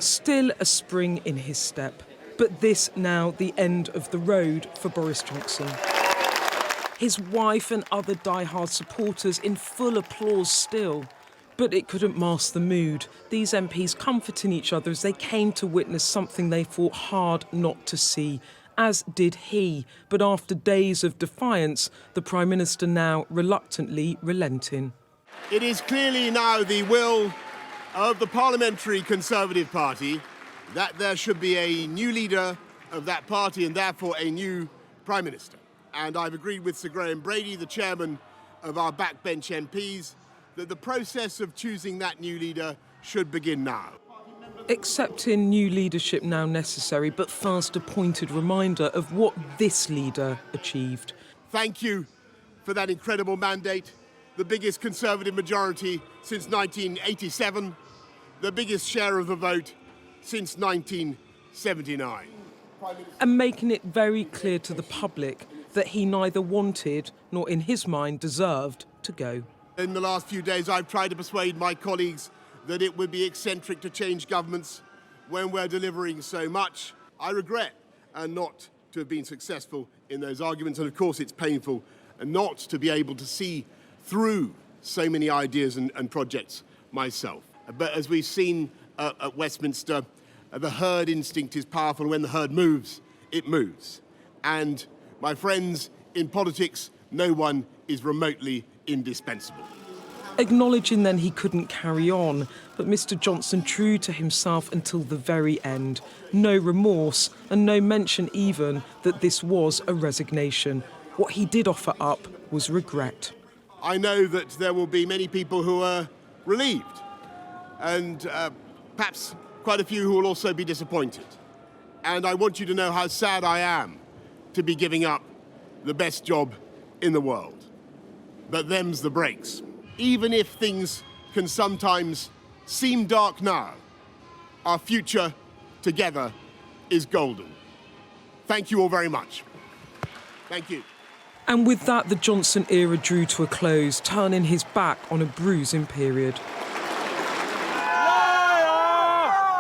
Still a spring in his step. But this now the end of the road for Boris Johnson. His wife and other die-hard supporters in full applause still. But it couldn't mask the mood. These MPs comforting each other as they came to witness something they fought hard not to see, as did he. But after days of defiance, the Prime Minister now reluctantly relenting. It is clearly now the will of the Parliamentary Conservative Party that there should be a new leader of that party and therefore a new Prime Minister. And I've agreed with Sir Graham Brady, the chairman of our backbench MPs, that the process of choosing that new leader should begin now. Accepting new leadership now necessary, but first a pointed reminder of what this leader achieved. Thank you for that incredible mandate, the biggest Conservative majority since 1987, the biggest share of the vote since 1979. And making it very clear to the public that he neither wanted nor in his mind deserved to go. In the last few days, I've tried to persuade my colleagues that it would be eccentric to change governments when we're delivering so much. I regret not to have been successful in those arguments, and of course it's painful not to be able to see through so many ideas and projects myself. But as we've seen at Westminster, the herd instinct is powerful. When the herd moves, it moves. And my friends, in politics, no one is remotely indispensable. Acknowledging then he couldn't carry on, but Mr Johnson true to himself until the very end. No remorse and no mention even that this was a resignation. What he did offer up was regret. I know that there will be many people who are relieved and perhaps quite a few who will also be disappointed. And I want you to know how sad I am to be giving up the best job in the world. But them's the breaks. Even if things can sometimes seem dark now, our future together is golden. Thank you all very much. Thank you. And with that, the Johnson era drew to a close, turning his back on a bruising period.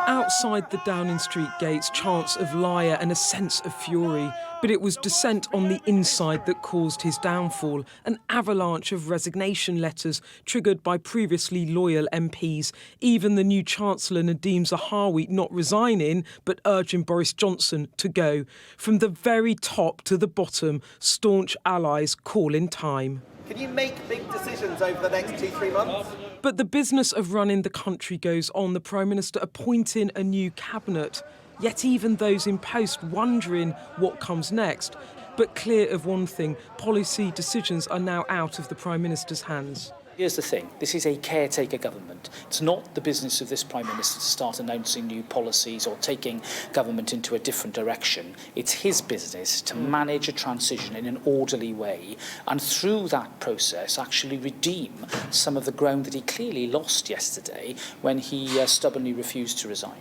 Outside the Downing Street gates, chants of liar and a sense of fury. But it was dissent on the inside that caused his downfall. An avalanche of resignation letters triggered by previously loyal MPs. Even the new Chancellor Nadhim Zahawi not resigning, but urging Boris Johnson to go. From the very top to the bottom, staunch allies calling time. Can you make big decisions over the next 2-3 months? But the business of running the country goes on, the Prime Minister appointing a new cabinet. Yet even those in post wondering what comes next. But clear of one thing, policy decisions are now out of the Prime Minister's hands. Here's the thing, this is a caretaker government. It's not the business of this Prime Minister to start announcing new policies or taking government into a different direction. It's his business to manage a transition in an orderly way and through that process actually redeem some of the ground that he clearly lost yesterday when he stubbornly refused to resign.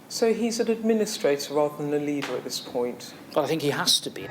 So he's an administrator rather than a leader at this point? Well, I think he has to be.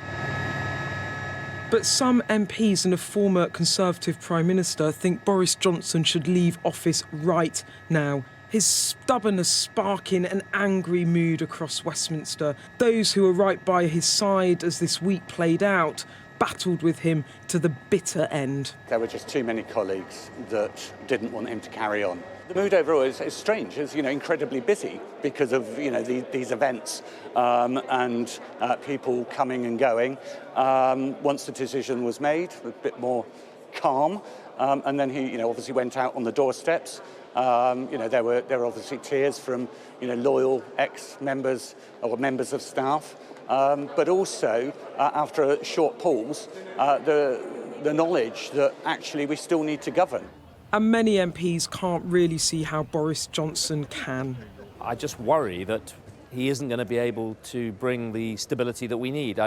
But some MPs and a former Conservative Prime Minister think Boris Johnson should leave office right now. His stubbornness sparking an angry mood across Westminster. Those who were right by his side as this week played out battled with him to the bitter end. There were just too many colleagues that didn't want him to carry on. The mood overall is strange. It's incredibly busy because of these events and people coming and going. Once the decision was made, a bit more calm, and then he obviously went out on the doorsteps. There were obviously tears from loyal ex-members or members of staff, but also after a short pause, the knowledge that actually we still need to govern. And many MPs can't really see how Boris Johnson can. I just worry that he isn't going to be able to bring the stability that we need.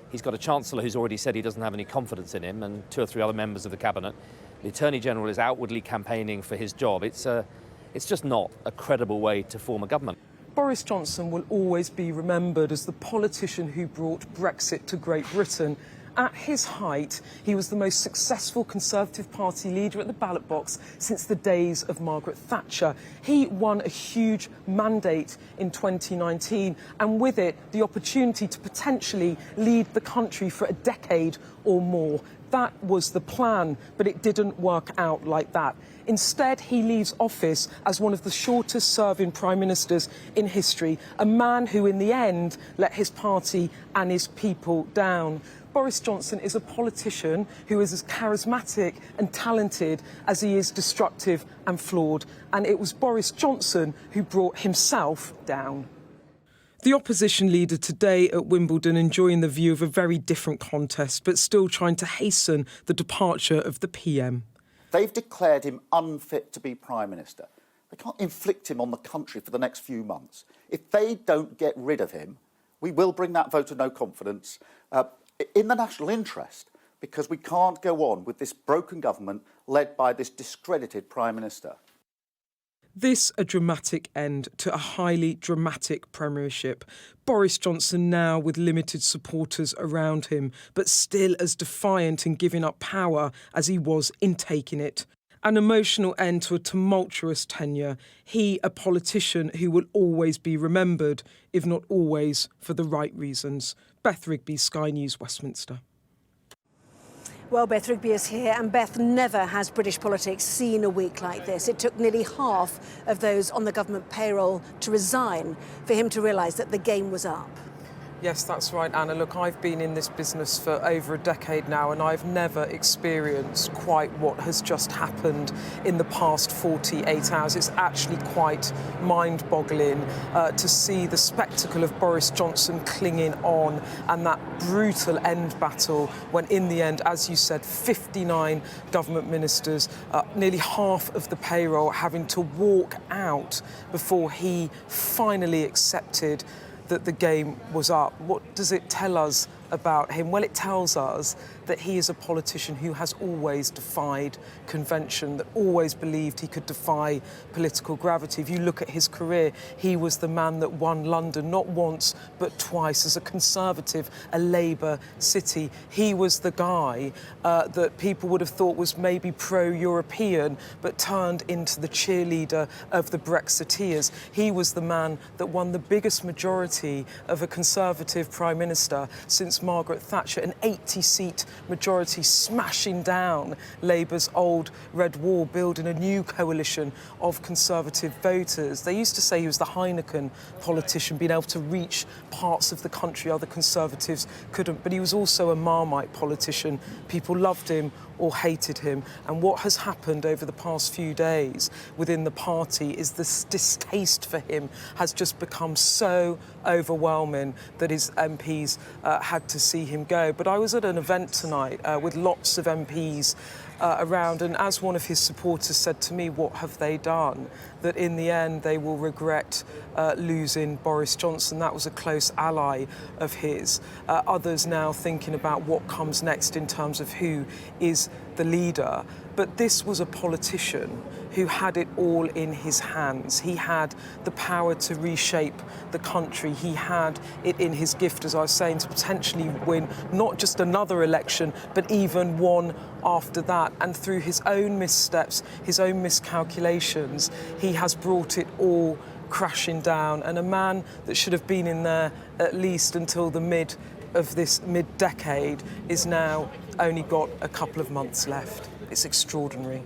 He's got a Chancellor who's already said he doesn't have any confidence in him, and 2 or 3 other members of the Cabinet. The Attorney General is outwardly campaigning for his job. It's just not a credible way to form a government. Boris Johnson will always be remembered as the politician who brought Brexit to Great Britain At his height, he was the most successful Conservative Party leader at the ballot box since the days of Margaret Thatcher. He won a huge mandate in 2019, and with it, the opportunity to potentially lead the country for a decade or more. That was the plan, but it didn't work out like that. Instead, he leaves office as one of the shortest-serving prime ministers in history, a man who, in the end, let his party and his people down. Boris Johnson is a politician who is as charismatic and talented as he is destructive and flawed. And it was Boris Johnson who brought himself down. The opposition leader today at Wimbledon enjoying the view of a very different contest, but still trying to hasten the departure of the PM. They've declared him unfit to be Prime Minister. They can't inflict him on the country for the next few months. If they don't get rid of him, we will bring that vote of no confidence in the national interest, because we can't go on with this broken government led by this discredited Prime Minister. This a dramatic end to a highly dramatic premiership. Boris Johnson now with limited supporters around him, but still as defiant in giving up power as he was in taking it. An emotional end to a tumultuous tenure. He, a politician who will always be remembered, if not always for the right reasons. Beth Rigby, Sky News, Westminster. Well, Beth Rigby is here, and Beth, never has British politics seen a week like this. It took nearly half of those on the government payroll to resign for him to realise that the game was up. Yes, that's right, Anna. Look, I've been in this business for over a decade now, and I've never experienced quite what has just happened in the past 48 hours. It's actually quite mind-boggling to see the spectacle of Boris Johnson clinging on and that brutal end battle when, in the end, as you said, 59 government ministers, nearly half of the payroll having to walk out before he finally accepted that the game was up. What does it tell us about him? Well, it tells us that he is a politician who has always defied convention, that always believed he could defy political gravity. If you look at his career, he was the man that won London not once but twice as a Conservative, a Labour city. He was the guy that people would have thought was maybe pro-European but turned into the cheerleader of the Brexiteers. He was the man that won the biggest majority of a Conservative Prime Minister since Margaret Thatcher, an 80-seat majority, smashing down Labour's old Red Wall, building a new coalition of Conservative voters. They used to say he was the Heineken politician, being able to reach parts of the country other Conservatives couldn't. But he was also a Marmite politician. People loved him or hated him. And what has happened over the past few days within the party is this distaste for him has just become so overwhelming that his MPs had to see him go. But I was at an event tonight with lots of MPs around, and as one of his supporters said to me, what have they done? That in the end they will regret losing Boris Johnson. That was a close ally of his. Others now thinking about what comes next in terms of who is the leader. But this was a politician who had it all in his hands. He had the power to reshape the country. He had it in his gift, as I was saying, to potentially win not just another election, but even one after that. And through his own missteps, his own miscalculations, he has brought it all crashing down. And a man that should have been in there at least until the mid-decade is now only got a couple of months left. It's extraordinary.